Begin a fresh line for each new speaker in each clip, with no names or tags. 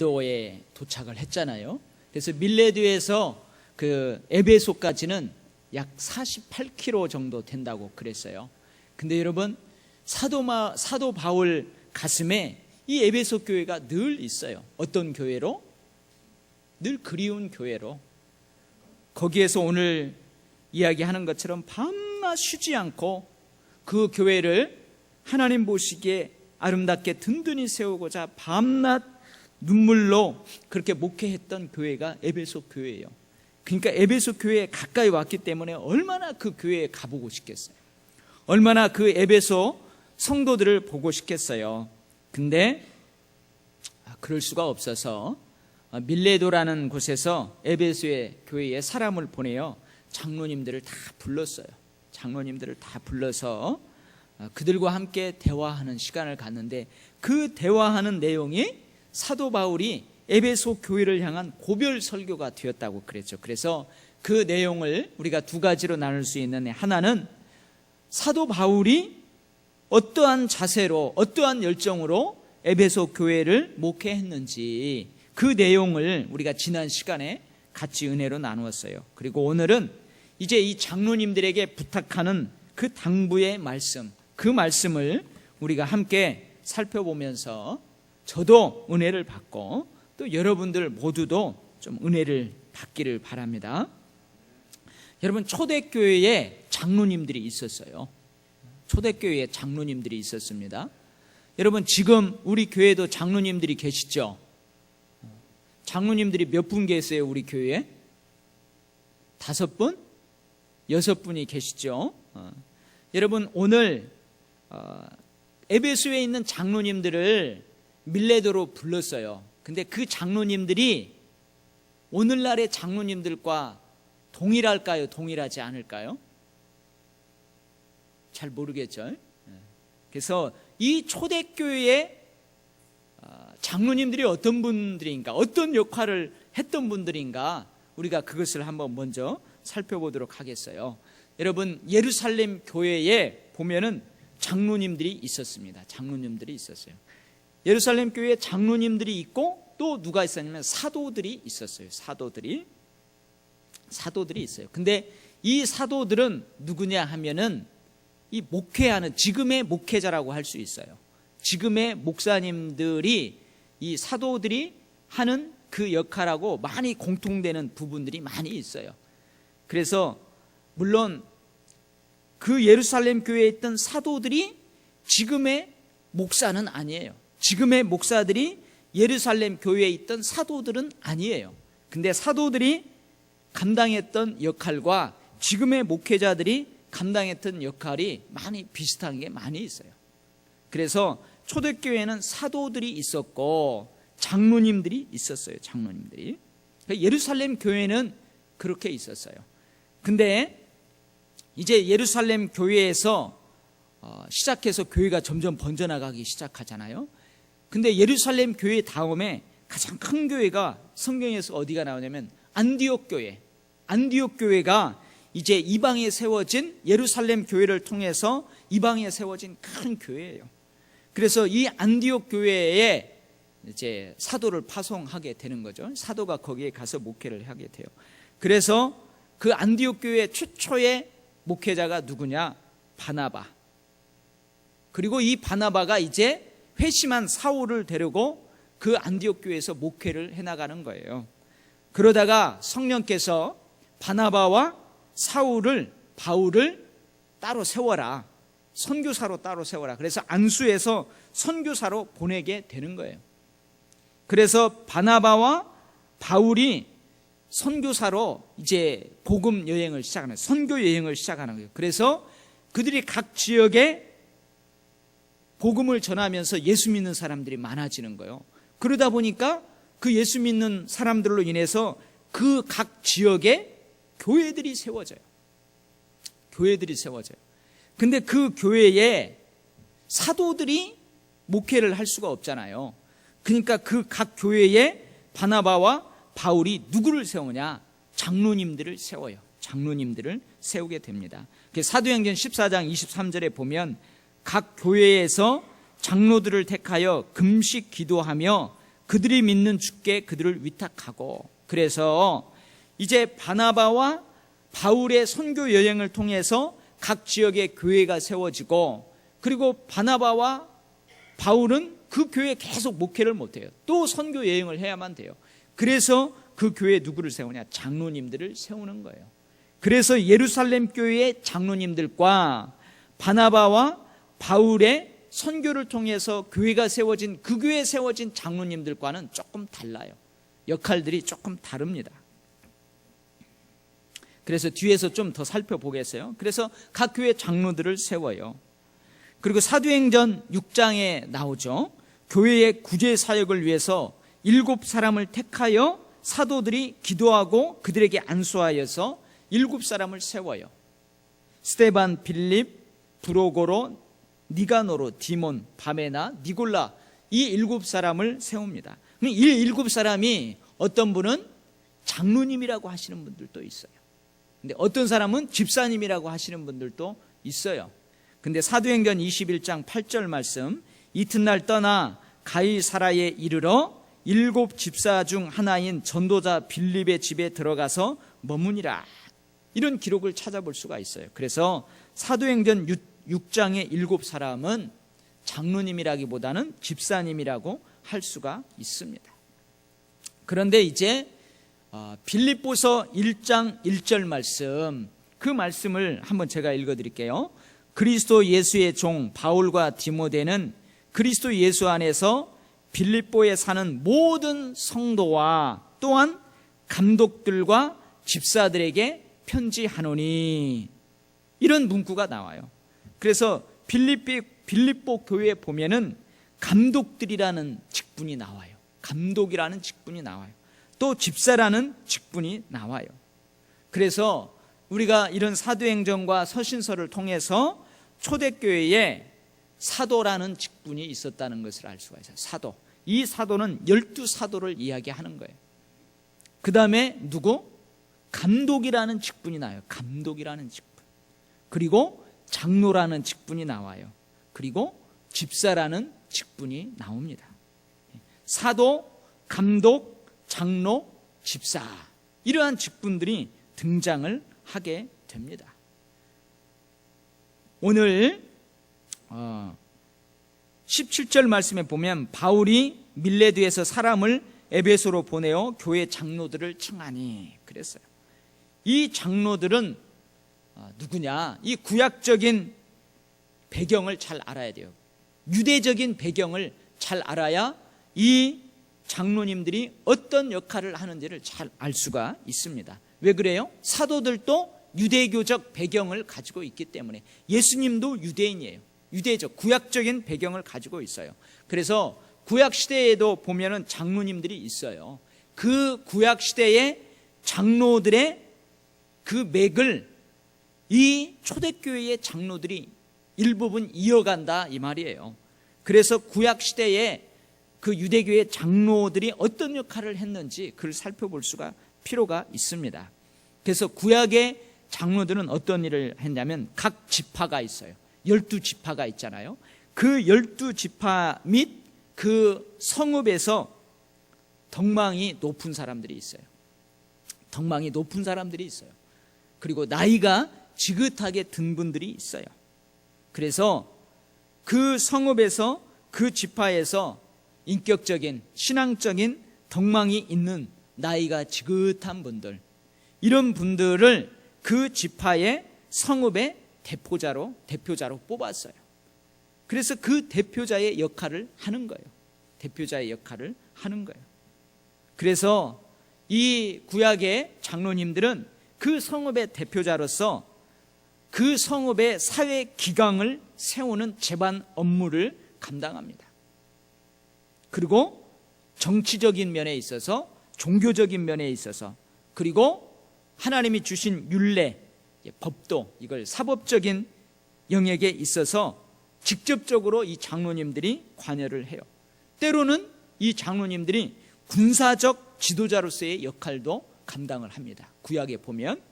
밀레도에 도착을 했잖아요. 그래서 밀레도에서 그 에베소까지는 약 48km 정도 된다고 그랬어요. 근데 여러분, 사도 바울 가슴에 이 에베소 교회가 늘 있어요. 어떤 교회로? 늘 그리운 교회로. 거기에서 오늘 이야기하는 것처럼 밤낮 쉬지 않고 그 교회를 하나님 보시기에 아름답게 든든히 세우고자 밤낮 눈물로 그렇게 목회했던 교회가 에베소 교회예요. 그러니까 에베소 교회에 가까이 왔기 때문에 얼마나 그 교회에 가보고 싶겠어요. 얼마나 그 에베소 성도들을 보고 싶겠어요. 근데 그럴 수가 없어서 밀레도라는 곳에서 에베소의 교회에 사람을 보내요. 장로님들을 다 불렀어요. 장로님들을 다 불러서 그들과 함께 대화하는 시간을 갖는데, 그 대화하는 내용이 사도 바울이 에베소 교회를 향한 고별 설교가 되었다고 그랬죠. 그래서 그 내용을 우리가 두 가지로 나눌 수 있는데, 하나는 사도 바울이 어떠한 자세로 어떠한 열정으로 에베소 교회를 목회했는지 그 내용을 우리가 지난 시간에 같이 은혜로 나누었어요. 그리고 오늘은 이제 이 장로님들에게 부탁하는 그 당부의 말씀, 그 말씀을 우리가 함께 살펴보면서 저도 은혜를 받고 또 여러분들 모두도 좀 은혜를 받기를 바랍니다. 여러분, 초대교회에 장로님들이 있었어요. 초대교회에 장로님들이 있었습니다. 여러분, 지금 우리 교회도 장로님들이 계시죠? 장로님들이 몇 분 계세요? 우리 교회에 5분? 6분이 계시죠? 여러분, 오늘 에베소에 있는 장로님들을 밀레도로 불렀어요. 근데 그 장로님들이 오늘날의 장로님들과 동일할까요? 동일하지 않을까요? 잘 모르겠죠. 그래서 이 초대교회의 장로님들이 어떤 분들인가, 어떤 역할을 했던 분들인가, 우리가 그것을 한번 먼저 살펴보도록 하겠어요. 여러분, 예루살렘 교회에 보면은 장로님들이 있었습니다. 장로님들이 있었어요. 예루살렘 교회에 장로님들이 있고 또 누가 있었냐면 사도들이 있었어요. 사도들이 있어요. 근데 이 사도들은 누구냐 하면은 이 목회하는 지금의 목회자라고 할 수 있어요. 지금의 목사님들이 이 사도들이 하는 그 역할하고 많이 공통되는 부분들이 많이 있어요. 그래서 물론 그 예루살렘 교회에 있던 사도들이 지금의 목사는 아니에요. 지금의 목사들이 예루살렘 교회에 있던 사도들은 아니에요. 근데 사도들이 감당했던 역할과 지금의 목회자들이 감당했던 역할이 많이 비슷한 게 많이 있어요. 그래서 초대교회에는 사도들이 있었고 장로님들이 있었어요. 장로님들이. 예루살렘 교회는 그렇게 있었어요. 근데 이제 예루살렘 교회에서 시작해서 교회가 점점 번져나가기 시작하잖아요. 근데 예루살렘 교회 다음에 가장 큰 교회가 성경에서 어디가 나오냐면 안디옥 교회. 안디옥 교회가 이제 이방에 세워진 예루살렘 교회를 통해서 이방에 세워진 큰 교회예요. 그래서 이 안디옥 교회에 이제 사도를 파송하게 되는 거죠. 사도가 거기에 가서 목회를 하게 돼요. 그래서 그 안디옥 교회 최초의 목회자가 누구냐? 바나바. 그리고 이 바나바가 이제 회심한 사울을 데리고 그 안디옥 교회에서 목회를 해나가는 거예요. 그러다가 성령께서 바나바와 바울을 따로 세워라. 선교사로 따로 세워라. 그래서 안수에서 선교사로 보내게 되는 거예요. 그래서 바나바와 바울이 선교사로 이제 복음 여행을 시작하는, 선교 여행을 시작하는 거예요. 그래서 그들이 각 지역에 복음을 전하면서 예수 믿는 사람들이 많아지는 거예요. 그러다 보니까 그 예수 믿는 사람들로 인해서 그 각 지역에 교회들이 세워져요. 교회들이 세워져요. 근데 그 교회에 사도들이 목회를 할 수가 없잖아요. 그러니까 그 각 교회에 바나바와 바울이 누구를 세우냐? 장로님들을 세워요. 장로님들을 세우게 됩니다. 사도행전 14장 23절에 보면 각 교회에서 장로들을 택하여 금식 기도하며 그들이 믿는 주께 그들을 위탁하고, 그래서 이제 바나바와 바울의 선교 여행을 통해서 각 지역의 교회가 세워지고, 그리고 바나바와 바울은 그 교회에 계속 목회를 못해요. 또 선교 여행을 해야만 돼요. 그래서 그 교회에 누구를 세우냐? 장로님들을 세우는 거예요. 그래서 예루살렘 교회의 장로님들과 바나바와 바울의 선교를 통해서 교회가 세워진, 그 교회에 세워진 장로님들과는 조금 달라요. 역할들이 조금 다릅니다. 그래서 뒤에서 좀 더 살펴보겠어요. 그래서 각 교회 장로들을 세워요. 그리고 사도행전 6장에 나오죠. 교회의 구제 사역을 위해서 7사람을 택하여 사도들이 기도하고 그들에게 안수하여서 7사람을 세워요. 스데반, 빌립, 브로고로, 니가노로, 디몬, 바메나, 니골라, 이 7사람을 세웁니다. 이 7사람이 어떤 분은 장로님이라고 하시는 분들도 있어요. 근데 어떤 사람은 집사님이라고 하시는 분들도 있어요. 근데 사도행전 21장 8절 말씀, 이튿날 떠나 가이사라에 이르러 7 집사 중 하나인 전도자 빌립의 집에 들어가서 머무니라. 이런 기록을 찾아볼 수가 있어요. 그래서 사도행전 6장의 7사람은 장로님이라기보다는 집사님이라고 할 수가 있습니다. 그런데 이제 빌립보서 1장 1절 말씀, 그 말씀을 한번 제가 읽어드릴게요. 그리스도 예수의 종 바울과 디모데는 그리스도 예수 안에서 빌립보에 사는 모든 성도와 또한 감독들과 집사들에게 편지하노니, 이런 문구가 나와요. 그래서 빌립보 교회에 보면은 감독들이라는 직분이 나와요. 감독이라는 직분이 나와요. 또 집사라는 직분이 나와요. 그래서 우리가 이런 사도행전과 서신서를 통해서 초대교회에 사도라는 직분이 있었다는 것을 알 수가 있어요. 사도. 이 사도는 12사도를 이야기하는 거예요. 그 다음에 누구? 감독이라는 직분이 나와요. 감독이라는 직분. 그리고 장로라는 직분이 나와요. 그리고 집사라는 직분이 나옵니다. 사도, 감독, 장로, 집사, 이러한 직분들이 등장을 하게 됩니다. 오늘 17절 말씀에 보면 바울이 밀레드에서 사람을 에베소로 보내어 교회 장로들을 청하니 그랬어요. 이 장로들은 누구냐? 이 구약적인 배경을 잘 알아야 돼요. 유대적인 배경을 잘 알아야 이 장로님들이 어떤 역할을 하는지를 잘 알 수가 있습니다. 왜 그래요? 사도들도 유대교적 배경을 가지고 있기 때문에. 예수님도 유대인이에요. 유대적, 구약적인 배경을 가지고 있어요. 그래서 구약시대에도 보면은 장로님들이 있어요. 그 구약시대의 장로들의 그 맥을 이 초대교회의 장로들이 일부분 이어간다, 이 말이에요. 그래서 구약시대에 그 유대교의 장로들이 어떤 역할을 했는지 그걸 살펴볼 수가 필요가 있습니다. 그래서 구약의 장로들은 어떤 일을 했냐면 각 지파가 있어요. 12지파가 있잖아요. 그 12지파 및 그 성읍에서 덕망이 높은 사람들이 있어요. 덕망이 높은 사람들이 있어요. 그리고 나이가 지긋하게 든 분들이 있어요. 그래서 그 성읍에서, 그 지파에서 인격적인, 신앙적인 덕망이 있는 나이가 지긋한 분들, 이런 분들을 그 지파의 성읍의 대표자로 뽑았어요. 그래서 그 대표자의 역할을 하는 거예요. 대표자의 역할을 하는 거예요. 그래서 이 구약의 장로님들은 그 성읍의 대표자로서 그 성읍의 사회 기강을 세우는 제반 업무를 감당합니다. 그리고 정치적인 면에 있어서, 종교적인 면에 있어서, 그리고 하나님이 주신 율례, 법도, 이걸 사법적인 영역에 있어서 직접적으로 이 장로님들이 관여를 해요. 때로는 이 장로님들이 군사적 지도자로서의 역할도 감당을 합니다. 구약에 보면.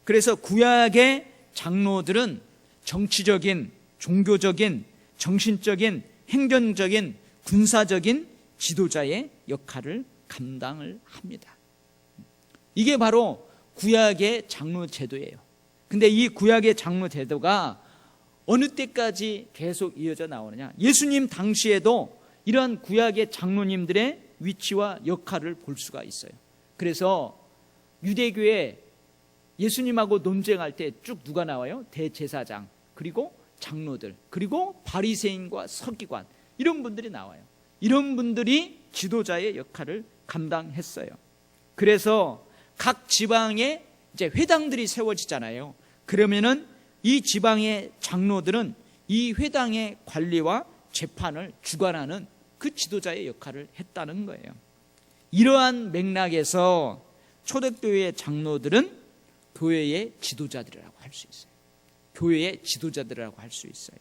그래서 구약의 장로들은 정치적인, 종교적인, 정신적인, 행정적인, 군사적인 지도자의 역할을 감당을 합니다. 이게 바로 구약의 장로 제도예요. 근데 이 구약의 장로 제도가 어느 때까지 계속 이어져 나오느냐? 예수님 당시에도 이러한 구약의 장로님들의 위치와 역할을 볼 수가 있어요. 그래서 유대교에 예수님하고 논쟁할 때 쭉 누가 나와요? 대제사장, 그리고 장로들, 그리고 바리새인과 서기관, 이런 분들이 나와요. 이런 분들이 지도자의 역할을 감당했어요. 그래서 각 지방에 이제 회당들이 세워지잖아요. 그러면은 이 지방의 장로들은 이 회당의 관리와 재판을 주관하는 그 지도자의 역할을 했다는 거예요. 이러한 맥락에서 초대교회의 장로들은 교회의 지도자들이라고 할 수 있어요. 교회의 지도자들이라고 할 수 있어요.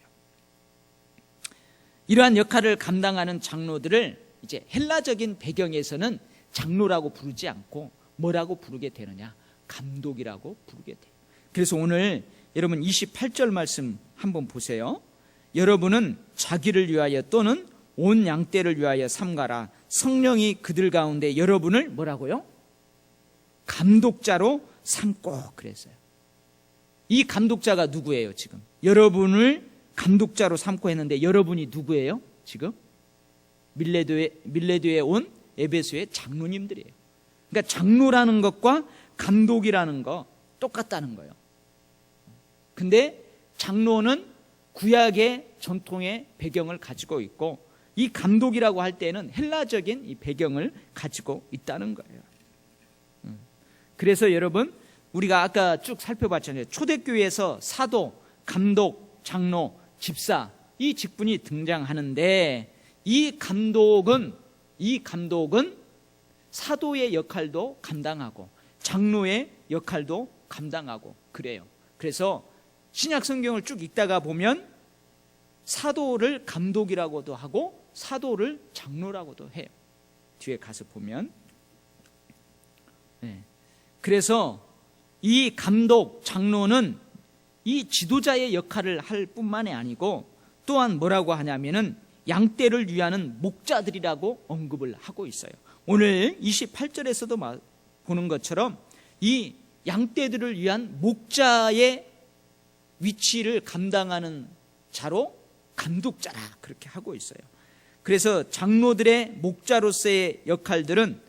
이러한 역할을 감당하는 장로들을 이제 헬라적인 배경에서는 장로라고 부르지 않고 뭐라고 부르게 되느냐? 감독이라고 부르게 돼요. 그래서 오늘 여러분 28절 말씀 한번 보세요. 여러분은 자기를 위하여 또는 온 양떼를 위하여 삼가라. 성령이 그들 가운데 여러분을 뭐라고요? 감독자로 삼고 그랬어요. 이 감독자가 누구예요? 지금 여러분을 감독자로 삼고 했는데 여러분이 누구예요? 지금 밀레도에 온 에베소의 장로님들이에요. 그러니까 장로라는 것과 감독이라는 거 똑같다는 거예요. 근데 장로는 구약의 전통의 배경을 가지고 있고 이 감독이라고 할 때는 헬라적인 이 배경을 가지고 있다는 거예요. 그래서 여러분 우리가 아까 쭉 살펴봤잖아요. 초대교회에서 사도, 감독, 장로, 집사 이 직분이 등장하는데 이 감독은 사도의 역할도 감당하고 장로의 역할도 감당하고 그래요. 그래서 신약 성경을 쭉 읽다가 보면 사도를 감독이라고도 하고 사도를 장로라고도 해요. 뒤에 가서 보면. 네. 그래서 이 감독, 장로는 이 지도자의 역할을 할 뿐만이 아니고 또한 뭐라고 하냐면은 양떼를 위하는 목자들이라고 언급을 하고 있어요. 오늘 28절에서도 보는 것처럼 이 양떼들을 위한 목자의 위치를 감당하는 자로 감독자라 그렇게 하고 있어요. 그래서 장로들의 목자로서의 역할들은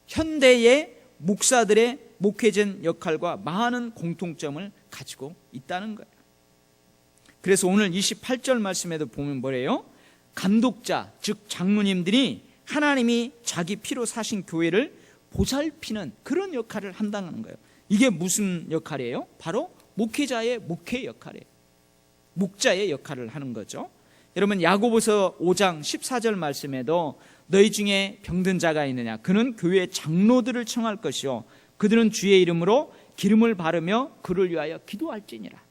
현대의 목사들의 목회전 역할과 많은 공통점을 가지고 있다는 거예요. 그래서 오늘 28절 말씀에도 보면 뭐래요? 감독자, 즉 장로님들이 하나님이 자기 피로 사신 교회를 보살피는 그런 역할을 한다는 거예요. 이게 무슨 역할이에요? 바로 목회자의 목회 역할이에요. 목자의 역할을 하는 거죠. 여러분 야고보서 5장 14절 말씀에도 너희 중에 병든 자가 있느냐? 그는 교회 장로들을 청할 것이요 그들은 주의 이름으로 기름을 바르며 그를 위하여 기도할지니라.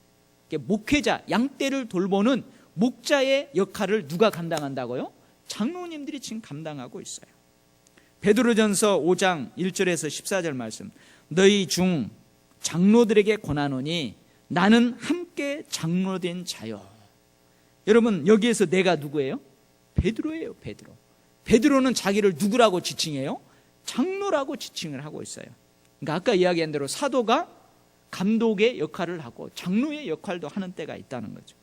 목회자, 양떼를 돌보는 목자의 역할을 누가 감당한다고요? 장로님들이 지금 감당하고 있어요. 베드로전서 5장 1절에서 14절 말씀 너희 중 장로들에게 권하노니 나는 함께 장로된 자요. 여러분 여기에서 내가 누구예요? 베드로예요. 베드로는 자기를 누구라고 지칭해요? 장로라고 지칭을 하고 있어요. 그러니까 아까 이야기한 대로 사도가 감독의 역할을 하고 장로의 역할도 하는 때가 있다는 거죠.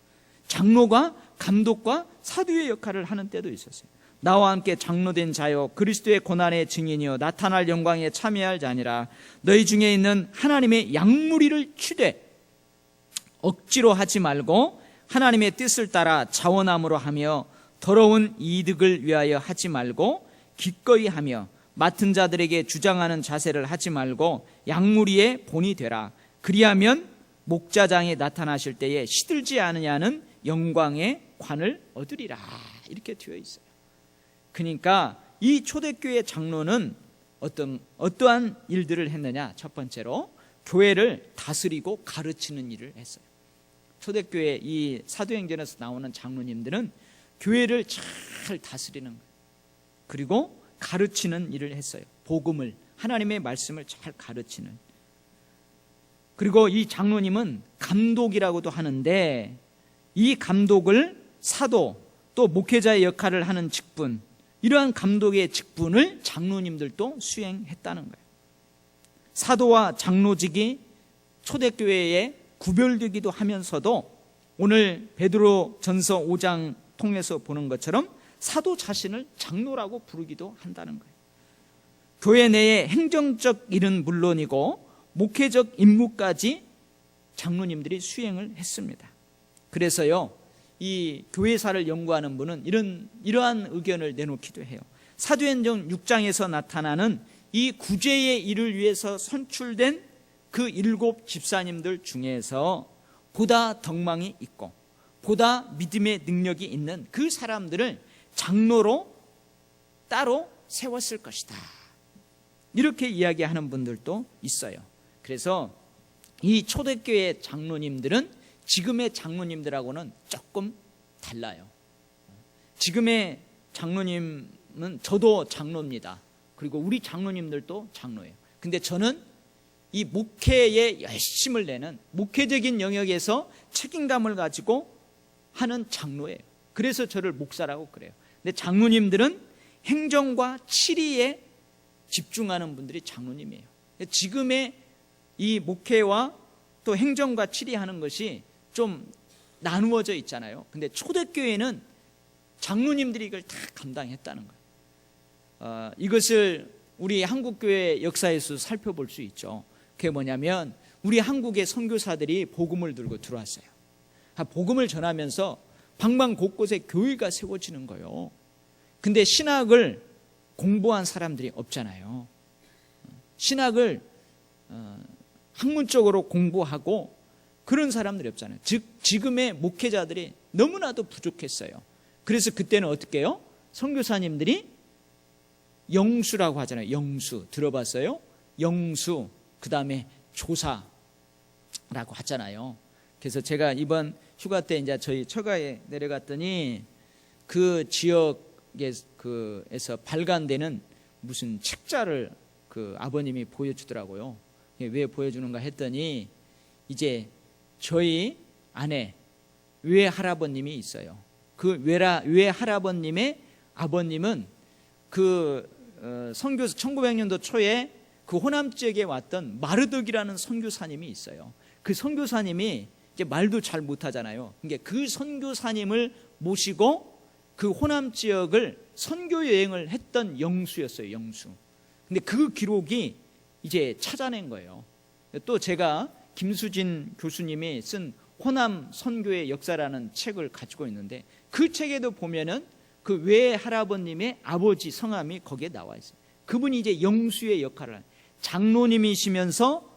장로가 감독과 사도의 역할을 하는 때도 있었어요. 나와 함께 장로된 자요 그리스도의 고난의 증인이요 나타날 영광에 참여할 자니라. 너희 중에 있는 하나님의 양무리를 취되 억지로 하지 말고 하나님의 뜻을 따라 자원함으로 하며 더러운 이득을 위하여 하지 말고 기꺼이 하며 맡은 자들에게 주장하는 자세를 하지 말고 양무리의 본이 되라. 그리하면 목자장에 나타나실 때에 시들지 않으냐는 영광의 관을 얻으리라. 이렇게 되어 있어요. 그러니까 이 초대교회 장로는 어떠한 일들을 했느냐? 첫 번째로 교회를 다스리고 가르치는 일을 했어요. 초대교회 이 사도행전에서 나오는 장로님들은 교회를 잘 다스리는 거예요. 그리고 가르치는 일을 했어요. 복음을, 하나님의 말씀을 잘 가르치는. 그리고 이 장로님은 감독이라고도 하는데 이 감독을 사도 또 목회자의 역할을 하는 직분 이러한 감독의 직분을 장로님들도 수행했다는 거예요. 사도와 장로직이 초대교회에 구별되기도 하면서도 오늘 베드로전서 5장 통해서 보는 것처럼 사도 자신을 장로라고 부르기도 한다는 거예요. 교회 내의 행정적 일은 물론이고 목회적 임무까지 장로님들이 수행을 했습니다. 그래서요, 이 교회사를 연구하는 분은 이러한 의견을 내놓기도 해요. 사도행전 6장에서 나타나는 이 구제의 일을 위해서 선출된 그 7 집사님들 중에서 보다 덕망이 있고 보다 믿음의 능력이 있는 그 사람들을 장로로 따로 세웠을 것이다, 이렇게 이야기하는 분들도 있어요. 그래서 이 초대교회 장로님들은 지금의 장로님들하고는 조금 달라요. 지금의 장로님은 저도 장로입니다. 그리고 우리 장로님들도 장로예요. 근데 저는 이 목회에 열심을 내는 목회적인 영역에서 책임감을 가지고 하는 장로예요. 그래서 저를 목사라고 그래요. 근데 장로님들은 행정과 치리에 집중하는 분들이 장로님이에요. 지금의 이 목회와 또 행정과 치리하는 것이 좀 나누어져 있잖아요. 근데 초대교회는 장로님들이 이걸 다 감당했다는 거예요. 이것을 우리 한국교회 역사에서 살펴볼 수 있죠. 그게 뭐냐면 우리 한국의 선교사들이 복음을 들고 들어왔어요. 복음을 전하면서 방방 곳곳에 교회가 세워지는 거예요. 근데 신학을 공부한 사람들이 없잖아요. 신학을 학문적으로 공부하고 그런 사람들이 없잖아요. 즉 지금의 목회자들이 너무나도 부족했어요. 그래서 그때는 어떻게 해요? 선교사님들이 영수라고 하잖아요. 영수 들어봤어요? 영수, 그 다음에 조사라고 하잖아요. 그래서 제가 이번 휴가 때 이제 저희 처가에 내려갔더니 그 지역에서 발간되는 무슨 책자를 그 아버님이 보여주더라고요. 왜 보여주는가 했더니 이제 저희 아내 외할아버님이 있어요. 그 외할아버님의 아버님은 그 선교사 1900년도 초에 그 호남 지역에 왔던 마르덕이라는 선교사님이 있어요. 그 선교사님이 이제 말도 잘 못하잖아요. 그러니까 그 선교사님을 모시고 그 호남 지역을 선교 여행을 했던 영수였어요. 영수. 근데 그 기록이 이제 찾아낸 거예요. 또 제가 김수진 교수님이 쓴 호남 선교의 역사라는 책을 가지고 있는데 그 책에도 보면은 그 외할아버님의 아버지 성함이 거기에 나와 있어요. 그분이 이제 영수의 역할을 하는, 장로님이시면서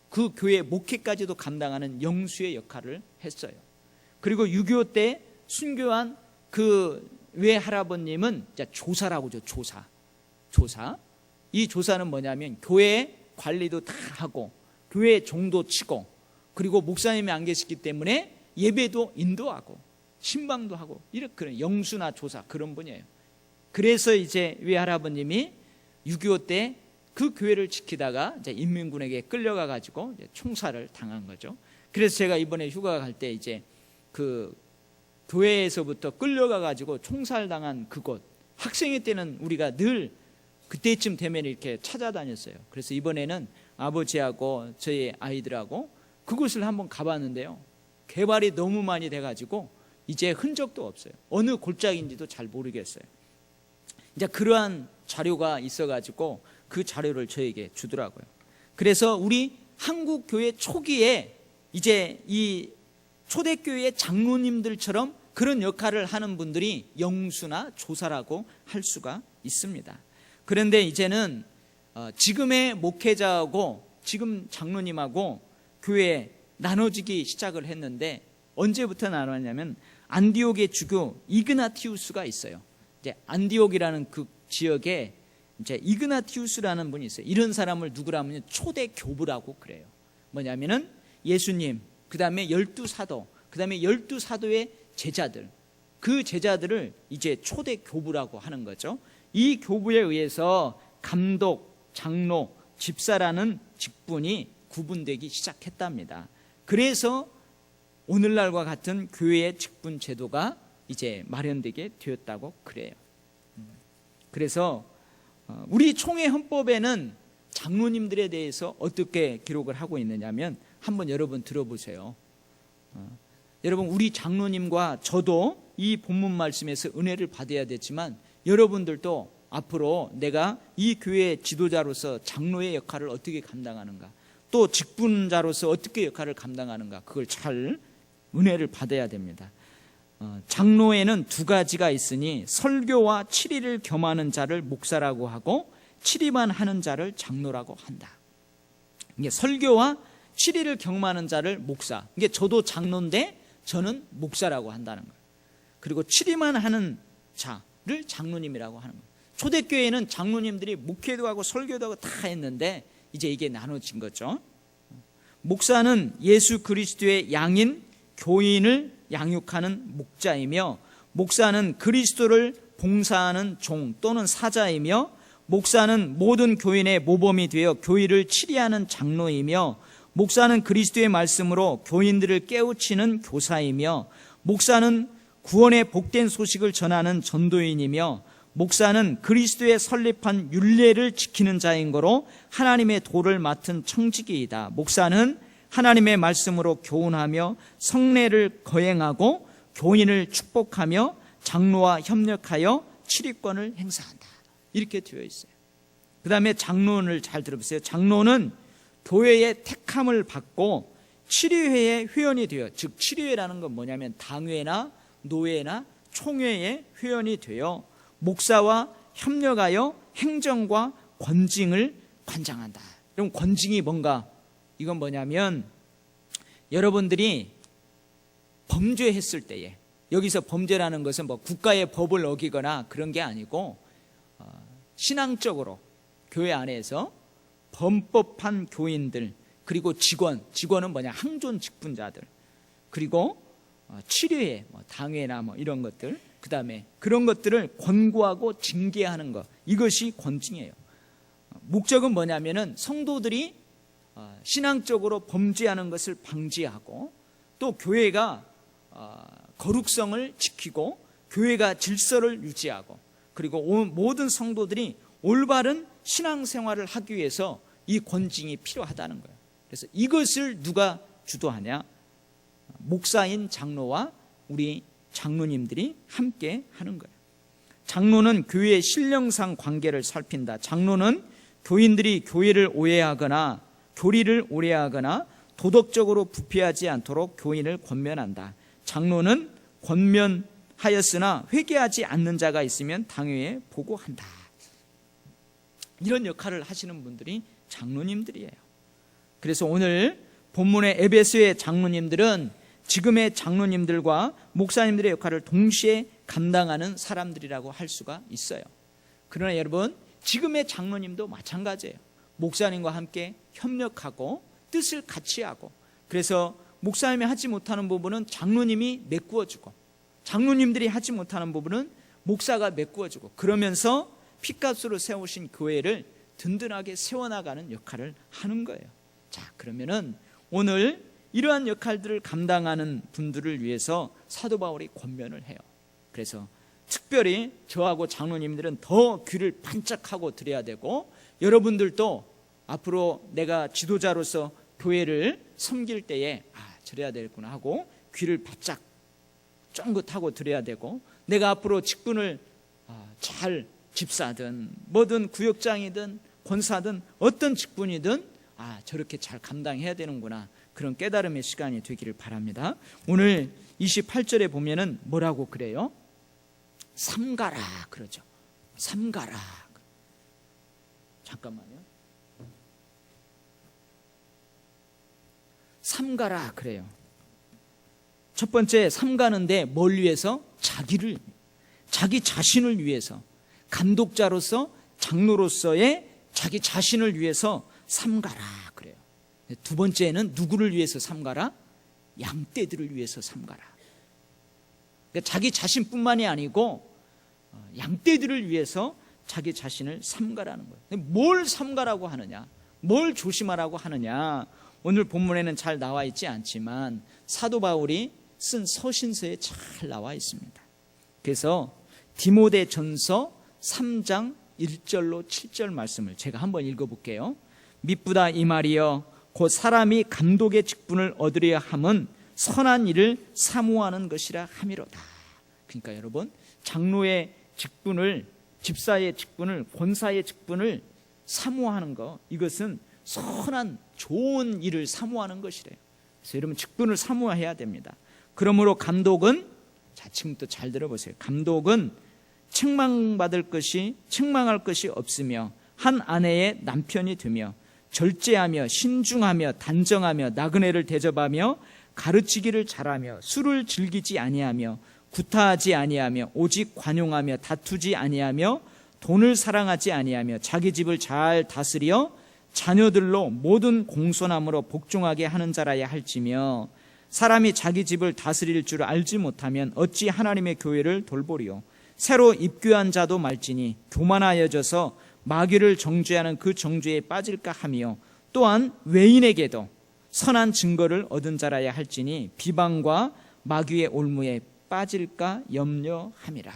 그 교회 목회까지도 감당하는 영수의 역할을 했어요. 그리고 6.25 때 순교한 그 외할아버님은 조사라고 하죠. 조사. 이 조사는 뭐냐면 교회 관리도 다 하고 교회 종도 치고 그리고 목사님이 안 계시기 때문에 예배도 인도하고 신방도 하고 이렇게 영수나 조사 그런 분이에요. 그래서 이제 외할아버님이 6.25 때 그 교회를 지키다가 이제 인민군에게 끌려가 가지고 총살을 당한 거죠. 그래서 제가 이번에 휴가 갈 때 이제 그 교회에서부터 끌려가 가지고 총살당한 그곳, 학생회 때는 우리가 늘 그때쯤 되면 이렇게 찾아다녔어요. 그래서 이번에는 아버지하고 저희 아이들하고 그곳을 한번 가봤는데요. 개발이 너무 많이 돼가지고 이제 흔적도 없어요. 어느 골짜기인지도 잘 모르겠어요. 이제 그러한 자료가 있어가지고 그 자료를 저에게 주더라고요. 그래서 우리 한국 교회 초기에 이제 이 초대교회 장로님들처럼 그런 역할을 하는 분들이 영수나 조사라고 할 수가 있습니다. 그런데 이제는 지금의 목회자하고 지금 장로님하고 교회 나눠지기 시작을 했는데 언제부터 나눴냐면 안디옥의 주교 이그나티우스가 있어요. 이제 안디옥이라는 그 지역에 이제 이그나티우스라는 분이 있어요. 이런 사람을 누구라면 초대 교부라고 그래요. 뭐냐면은 예수님, 그 다음에 12사도, 그 다음에 12사도의 제자들, 그 제자들을 이제 초대 교부라고 하는 거죠. 이 교부에 의해서 감독, 장로, 집사라는 직분이 구분되기 시작했답니다. 그래서 오늘날과 같은 교회의 직분 제도가 이제 마련되게 되었다고 그래요. 그래서 우리 총회 헌법에는 장로님들에 대해서 어떻게 기록을 하고 있느냐면 한번 여러분 들어보세요. 여러분, 우리 장로님과 저도 이 본문 말씀에서 은혜를 받아야 되지만 여러분들도 앞으로 내가 이 교회의 지도자로서 장로의 역할을 어떻게 감당하는가, 또 직분자로서 어떻게 역할을 감당하는가, 그걸 잘 은혜를 받아야 됩니다. 장로에는 두 가지가 있으니 설교와 치리를 겸하는 자를 목사라고 하고 치리만 하는 자를 장로라고 한다. 이게 설교와 치리를 겸하는 자를 목사, 이게 저도 장로인데 저는 목사라고 한다는 거예요. 그리고 치리만 하는 자를 장로님이라고 하는 거예요. 초대교회에는 장로님들이 목회도 하고 설교도 하고 다 했는데 이제 이게 나눠진 거죠. 목사는 예수 그리스도의 양인 교인을 양육하는 목자이며, 목사는 그리스도를 봉사하는 종 또는 사자이며, 목사는 모든 교인의 모범이 되어 교회를 치리하는 장로이며, 목사는 그리스도의 말씀으로 교인들을 깨우치는 교사이며, 목사는 구원의 복된 소식을 전하는 전도인이며, 목사는 그리스도의 설립한 율례를 지키는 자인 거로 하나님의 도를 맡은 청지기이다. 목사는 하나님의 말씀으로 교훈하며 성례를 거행하고 교인을 축복하며 장로와 협력하여 치리권을 행사한다. 이렇게 되어 있어요. 그 다음에 장로를 잘 들어보세요. 장로는 교회의 택함을 받고 치리회의 회원이 되어, 즉 치리회라는 건 뭐냐면 당회나 노회나 총회의 회원이 되어 목사와 협력하여 행정과 권징을 관장한다. 그럼 권징이 뭔가? 이건 뭐냐면 여러분들이 범죄했을 때에, 여기서 범죄라는 것은 뭐 국가의 법을 어기거나 그런 게 아니고 신앙적으로 교회 안에서 범법한 교인들, 그리고 직원은 뭐냐, 항존 직분자들, 그리고 치료회, 당회나 이런 것들, 그 다음에 그런 것들을 권고하고 징계하는 것, 이것이 권징이에요. 목적은 뭐냐면은 성도들이 신앙적으로 범죄하는 것을 방지하고, 또 교회가 거룩성을 지키고 교회가 질서를 유지하고, 그리고 모든 성도들이 올바른 신앙생활을 하기 위해서 이 권징이 필요하다는 거예요. 그래서 이것을 누가 주도하냐? 목사인 장로와 우리 장로님들이 함께 하는 거예요. 장로는 교회의 신령상 관계를 살핀다. 장로는 교인들이 교리를 오해하거나 도덕적으로 부패하지 않도록 교인을 권면한다. 장로는 권면하였으나 회개하지 않는 자가 있으면 당회에 보고한다. 이런 역할을 하시는 분들이 장로님들이에요. 그래서 오늘 본문의 에베소의 장로님들은 지금의 장로님들과 목사님들의 역할을 동시에 감당하는 사람들이라고 할 수가 있어요. 그러나 여러분, 지금의 장로님도 마찬가지예요. 목사님과 함께 협력하고 뜻을 같이 하고, 그래서 목사님이 하지 못하는 부분은 장로님이 메꾸어주고, 장로님들이 하지 못하는 부분은 목사가 메꾸어주고, 그러면서 피값으로 세우신 교회를 든든하게 세워나가는 역할을 하는 거예요. 자, 그러면은 오늘 이러한 역할들을 감당하는 분들을 위해서 사도 바울이 권면을 해요. 그래서 특별히 저하고 장로님들은 더 귀를 반짝하고 드려야 되고, 여러분들도 앞으로 내가 지도자로서 교회를 섬길 때에 저래야 되겠구나 하고 귀를 바짝 쫑긋하고 드려야 되고, 내가 앞으로 직분을 잘, 집사든 뭐든 구역장이든 권사든 어떤 직분이든 저렇게 잘 감당해야 되는구나, 그런 깨달음의 시간이 되기를 바랍니다. 오늘 28절에 보면은 뭐라고 그래요? 삼가라 그러죠. 삼가라. 잠깐만요. 삼가라 그래요. 첫 번째, 삼가는데 뭘 위해서? 자기 자신을 위해서, 감독자로서 장로로서의 자기 자신을 위해서 삼가라 그래요. 두 번째는 누구를 위해서 삼가라? 양떼들을 위해서 삼가라. 그러니까 자기 자신뿐만이 아니고 양떼들을 위해서 자기 자신을 삼가라는 거예요. 뭘 삼가라고 하느냐, 뭘 조심하라고 하느냐, 오늘 본문에는 잘 나와 있지 않지만 사도 바울이 쓴 서신서에 잘 나와 있습니다. 그래서 디모데 전서 3장 1절로 7절 말씀을 제가 한번 읽어볼게요. 미쁘다 이 말이여 곧 사람이 감독의 직분을 얻으려 함은 선한 일을 사모하는 것이라 함이로다. 그러니까 여러분, 장로의 직분을, 집사의 직분을, 권사의 직분을 사모하는 것, 이것은 선한 좋은 일을 사모하는 것이래요. 그래서 여러분 직분을 사모해야 됩니다. 그러므로 감독은, 자 지금부터 잘 들어보세요. 감독은 책망할 것이 없으며 한 아내의 남편이 되며 절제하며 신중하며 단정하며 나그네를 대접하며 가르치기를 잘하며 술을 즐기지 아니하며 구타하지 아니하며 오직 관용하며 다투지 아니하며 돈을 사랑하지 아니하며 자기 집을 잘 다스려 자녀들로 모든 공손함으로 복종하게 하는 자라야 할지며 사람이 자기 집을 다스릴 줄 알지 못하면 어찌 하나님의 교회를 돌보리요. 새로 입교한 자도 말지니 교만하여져서 마귀를 정죄하는 그 정죄에 빠질까 하며 또한 외인에게도 선한 증거를 얻은 자라야 할지니 비방과 마귀의 올무에 빠질까 염려함이라.